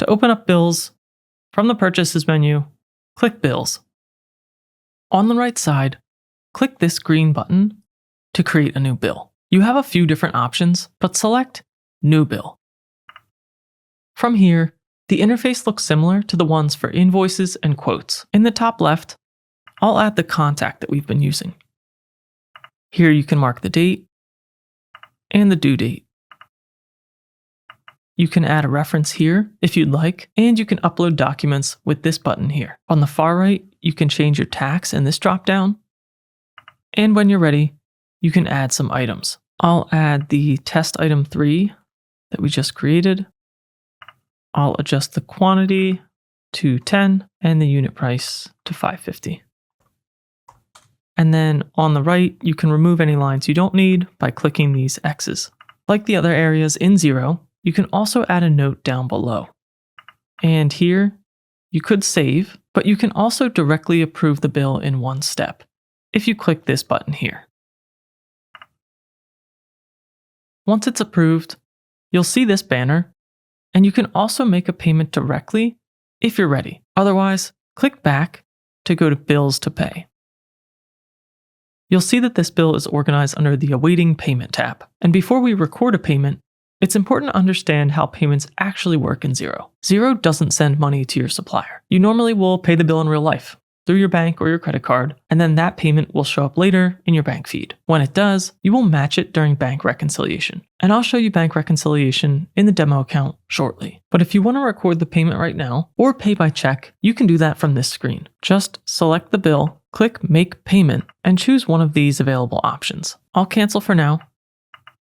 To open up bills, from the Purchases menu, click Bills. On the right side, click this green button to create a new bill. You have a few different options, but select New Bill. From here, the interface looks similar to the ones for invoices and quotes. In the top left, I'll add the contact that we've been using. Here you can mark the date and the due date. You can add a reference here if you'd like, and you can upload documents with this button here. On the far right, you can change your tax in this dropdown. And when you're ready, you can add some items. I'll add the test item 3 that we just created. I'll adjust the quantity to 10 and the unit price to $5.50. And then on the right, you can remove any lines you don't need by clicking these X's. Like the other areas in Xero, you can also add a note down below. And here, you could save, but you can also directly approve the bill in one step if you click this button here. Once it's approved, you'll see this banner, and you can also make a payment directly if you're ready. Otherwise, click back to go to Bills to Pay. You'll see that this bill is organized under the Awaiting Payment tab. And before we record a payment, it's important to understand how payments actually work in Xero. Xero doesn't send money to your supplier. You normally will pay the bill in real life, through your bank or your credit card, and then that payment will show up later in your bank feed. When it does, you will match it during bank reconciliation. And I'll show you bank reconciliation in the demo account shortly. But if you want to record the payment right now or pay by check, you can do that from this screen. Just select the bill, click Make Payment, and choose one of these available options. I'll cancel for now